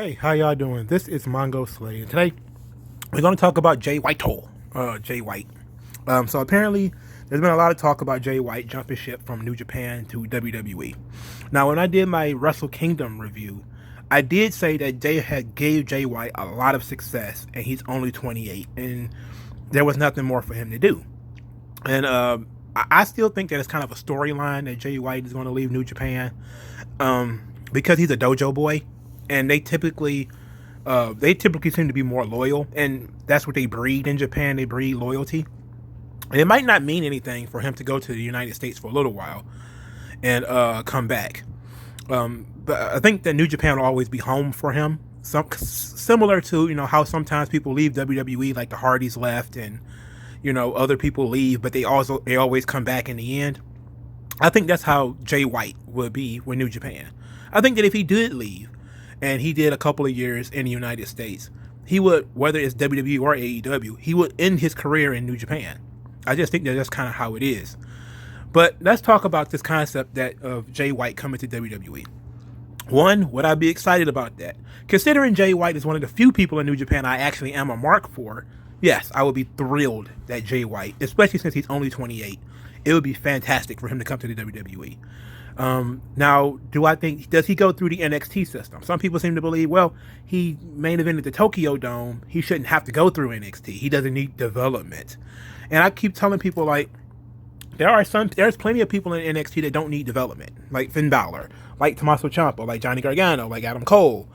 Hey, how y'all doing? This is Mongo Slay, and today we're going to talk about Jay Whitehall. Jay White. So apparently, there's been a lot of talk about Jay White jumping ship from New Japan to WWE. Now, when I did my Wrestle Kingdom review, I did say that Jay had gave Jay White a lot of success, and he's only 28, and there was nothing more for him to do. And I still think that it's kind of a storyline that Jay White is going to leave New Japan, because he's a dojo boy, and they typically seem to be more loyal, and that's what they breed in Japan. They breed loyalty. And it might not mean anything for him to go to the United States for a little while and come back. But I think that New Japan will always be home for him. Similar to how sometimes people leave WWE, like the Hardys left, and other people leave, but they always come back in the end. I think that's how Jay White would be with New Japan. I think that if he did leave, and he did a couple of years in the United States, he would, whether it's WWE or AEW, he would end his career in New Japan. I just think that that's kind of how it is. But let's talk about this concept of Jay White coming to WWE. One, would I be excited about that? Considering Jay White is one of the few people in New Japan I actually am a mark for, yes, I would be thrilled that Jay White, especially since he's only 28, it would be fantastic for him to come to the WWE. Now, does he go through the NXT system? Some people seem to believe, well, he main evented the Tokyo Dome, he shouldn't have to go through NXT. He doesn't need development. And I keep telling people, like, there's plenty of people in NXT that don't need development, like Finn Balor, like Tommaso Ciampa, like Johnny Gargano, like Adam Cole.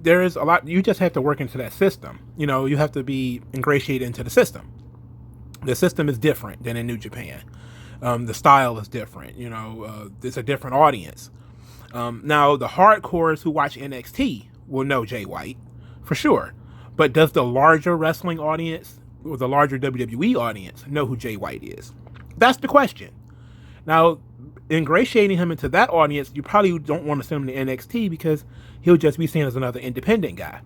There's a lot, you just have to work into that system. You have to be ingratiated into the system. The system is different than in New Japan. The style is different. It's a different audience. Now, the hardcores who watch NXT will know Jay White, for sure. But does the larger wrestling audience, or the larger WWE audience, know who Jay White is? That's the question. Now, ingratiating him into that audience, you probably don't want to send him to NXT because he'll just be seen as another independent guy.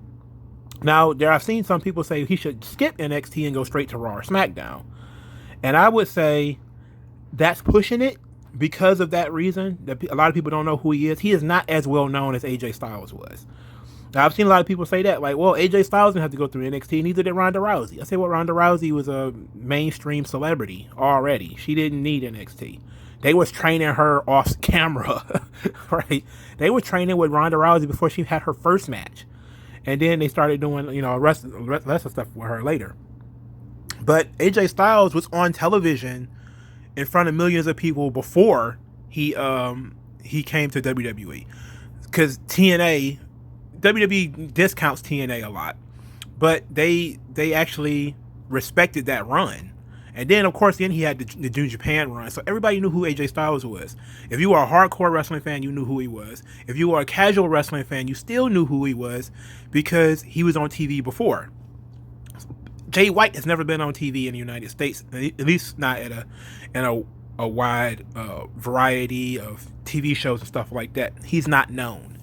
Now, I've seen some people say he should skip NXT and go straight to Raw or SmackDown. And I would say that's pushing it because of that reason. That a lot of people don't know who he is. He is not as well known as AJ Styles was. Now, I've seen a lot of people say that, like, well, AJ Styles didn't have to go through NXT, neither did Ronda Rousey. I say, well, Ronda Rousey was a mainstream celebrity already. She didn't need NXT. They was training her off camera, right? They were training with Ronda Rousey before she had her first match. And then they started doing, rest of stuff with her later. But AJ Styles was on television in front of millions of people before he came to WWE. Because WWE discounts TNA a lot, but they actually respected that run. And then, of course, he had the New Japan run, so everybody knew who AJ Styles was. If you were a hardcore wrestling fan, you knew who he was. If you were a casual wrestling fan, you still knew who he was because he was on TV before. Jay White has never been on TV in the United States, at least not in a wide variety of TV shows and stuff like that. He's not known,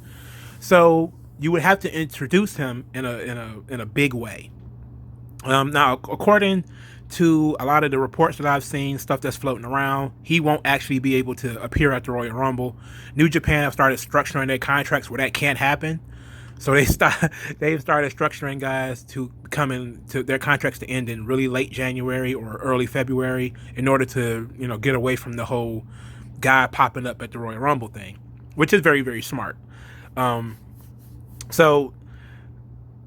so you would have to introduce him in a big way. Now, according to a lot of the reports that I've seen, stuff that's floating around, he won't actually be able to appear at the Royal Rumble. New Japan have started structuring their contracts where that can't happen. So they've started structuring guys to come in to their contracts to end in really late January or early February in order to, get away from the whole guy popping up at the Royal Rumble thing, which is very, very smart. So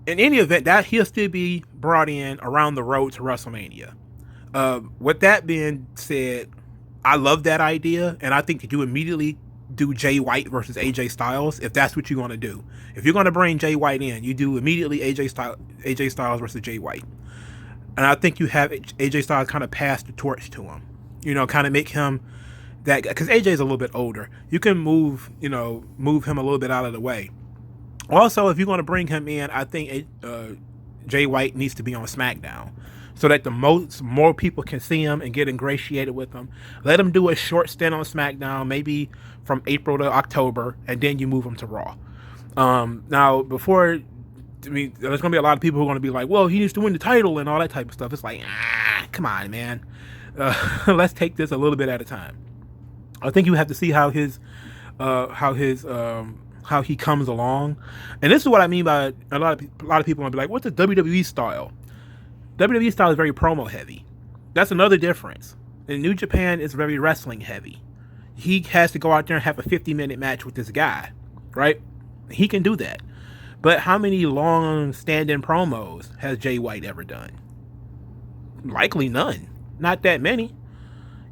in any event, that he'll still be brought in around the road to WrestleMania. With that being said, I love that idea, and I think that you immediately do Jay White versus AJ Styles if that's what you're going to do. If you're going to bring Jay White in, you do immediately AJ Styles versus Jay White. And I think you have AJ Styles kind of pass the torch to him. Kind of make him that guy, because AJ's a little bit older. You can move him a little bit out of the way. Also, if you're going to bring him in, I think Jay White needs to be on SmackDown so that more people can see him and get ingratiated with him. Let him do a short stint on SmackDown, maybe from April to October, and then you move him to Raw. Now, there's going to be a lot of people who are going to be like, well, he needs to win the title and all that type of stuff. It's like, come on, man. Let's take this a little bit at a time. I think you have to see how his how he comes along. And this is what I mean by a lot of people will be like, what's the WWE style? WWE style is very promo heavy. That's another difference. In New Japan, it's very wrestling heavy. He has to go out there and have a 50-minute match with this guy, right? He can do that. But how many long stand-in promos has Jay White ever done? Likely none. Not that many.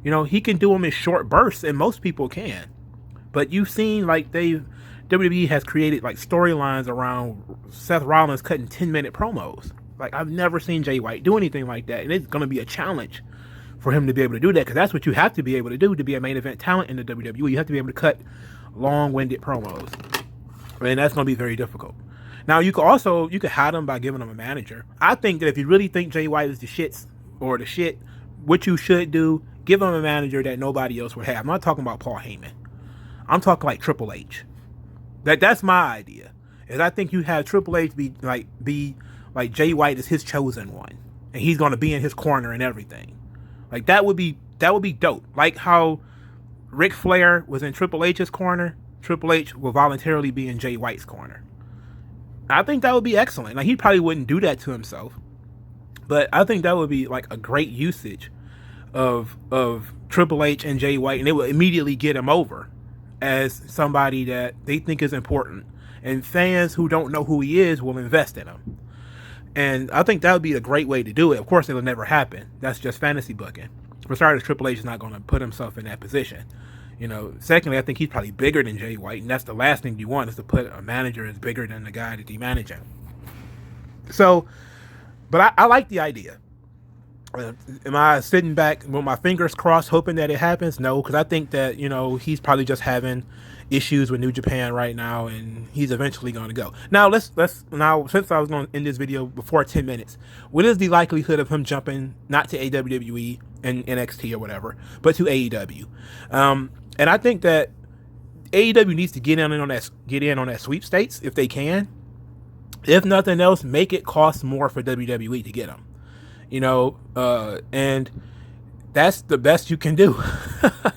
You know, he can do them in short bursts, and most people can. But you've seen, like, WWE has created, like, storylines around Seth Rollins cutting 10-minute promos. Like, I've never seen Jay White do anything like that. And it's going to be a challenge for him to be able to do that, because that's what you have to be able to do to be a main event talent in the WWE. You have to be able to cut long-winded promos. And that's going to be very difficult. Now, you could hide him by giving him a manager. I think that if you really think Jay White is the shits or the shit, what you should do, give him a manager that nobody else would have. I'm not talking about Paul Heyman. I'm talking like Triple H. That's my idea. Is I think you have Triple H be like Jay White is his chosen one, and he's going to be in his corner and everything. Like that would be dope. Like how Ric Flair was in Triple H's corner, Triple H will voluntarily be in Jay White's corner. I think that would be excellent. Like he probably wouldn't do that to himself, but I think that would be like a great usage of Triple H and Jay White, and it will immediately get him over as somebody that they think is important, and fans who don't know who he is will invest in him. And I think that would be a great way to do it. Of course, it'll never happen. That's just fantasy booking. For starters, Triple H is not going to put himself in that position. You know, secondly, I think he's probably bigger than Jay White, and that's the last thing you want, is to put a manager as bigger than the guy that he's managing. So, but I like the idea. Am I sitting back with my fingers crossed hoping that it happens? No, because I think that, you know, he's probably just having issues with New Japan right now, and he's eventually going to go. Now, let's since I was going to end this video before 10 minutes, what is the likelihood of him jumping not to WWE and NXT or whatever, but to AEW? And I think that AEW needs to get in on that sweepstakes if they can. If nothing else, make it cost more for WWE to get him. You know, and that's the best you can do,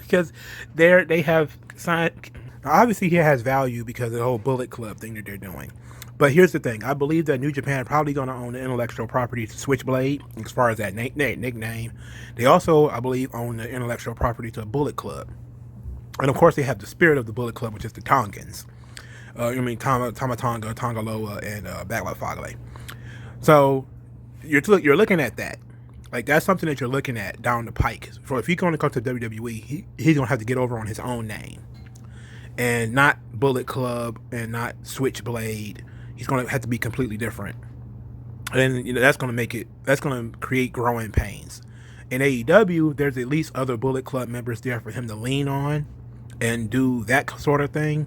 because they have signed. Obviously, he has value because of the whole Bullet Club thing that they're doing. But here's the thing: I believe that New Japan probably going to own the intellectual property to Switchblade, as far as that nickname. They also, I believe, own the intellectual property to Bullet Club, and of course, they have the spirit of the Bullet Club, which is the Tongans. Tama Tonga, Tonga Loa, and Backlash Fale. So you're looking at that. Like, that's something that you're looking at down the pike. So if he's going to come to WWE, he's going to have to get over on his own name, and not Bullet Club and not Switchblade. He's going to have to be completely different, and you know that's going to create growing pains. In AEW, there's at least other Bullet Club members there for him to lean on and do that sort of thing.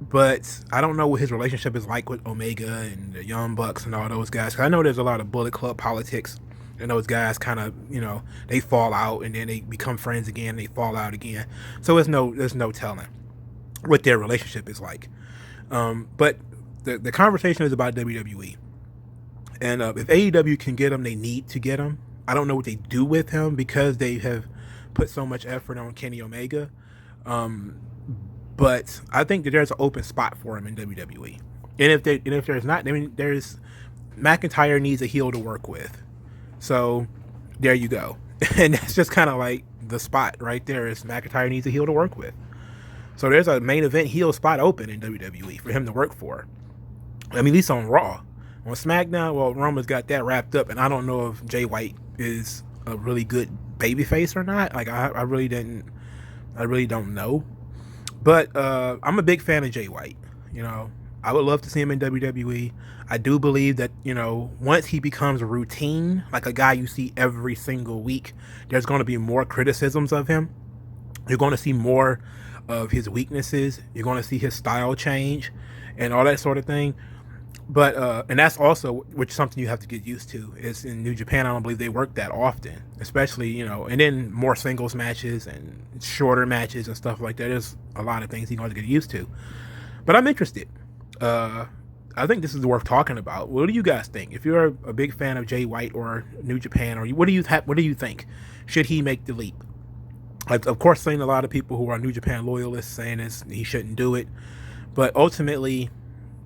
But I don't know what his relationship is like with Omega and the Young Bucks and all those guys. 'Cause I know there's a lot of Bullet Club politics, and those guys kind of, you know, they fall out and then they become friends again. They fall out again. So there's no telling what their relationship is like. But the conversation is about WWE, and if AEW can get him, they need to get him. I don't know what they do with him because they have put so much effort on Kenny Omega. But I think that there's an open spot for him in WWE. And if there's not, I mean, there's McIntyre needs a heel to work with. So there you go. And that's just kind of like the spot right there, is McIntyre needs a heel to work with. So there's a main event heel spot open in WWE for him to work for. I mean, at least on Raw. On SmackDown, well, Roman's got that wrapped up, and I don't know if Jay White is a really good babyface or not. Like, I really don't know. But I'm a big fan of Jay White. You know, I would love to see him in WWE. I do believe that, you know, once he becomes a routine, like a guy you see every single week, there's going to be more criticisms of him. You're going to see more of his weaknesses. You're going to see his style change and all that sort of thing. But and that's also which something you have to get used to. Is in New Japan, I don't believe they work that often, especially, you know, and then more singles matches and shorter matches and stuff like that. There's a lot of things you're going to get used to. But I'm interested. I think this is worth talking about. What do you guys think? If you're a big fan of Jay White or New Japan, or what do you think? Should he make the leap? I've, of course, seen a lot of people who are New Japan loyalists saying he shouldn't do it. But ultimately,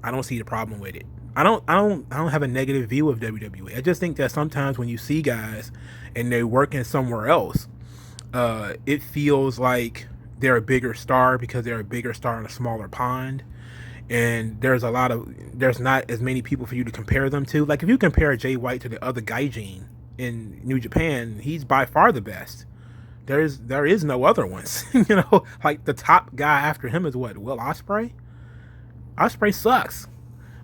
I don't see the problem with it. I don't have a negative view of WWE. I just think that sometimes when you see guys and they're working somewhere else, it feels like they're a bigger star because they're a bigger star in a smaller pond. And there's not as many people for you to compare them to. Like if you compare Jay White to the other Gaijin in New Japan, he's by far the best. There is no other ones. Like the top guy after him is what? Will Ospreay? Ospreay sucks.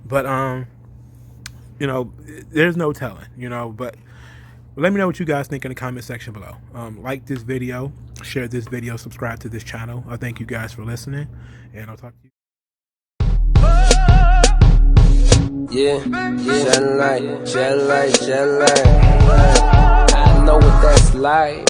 But there's no telling, but let me know what you guys think in the comment section below. Like this video, share this video, subscribe to this channel. I thank you guys for listening, and I'll talk to you. Yeah, shed light. I know what that's like.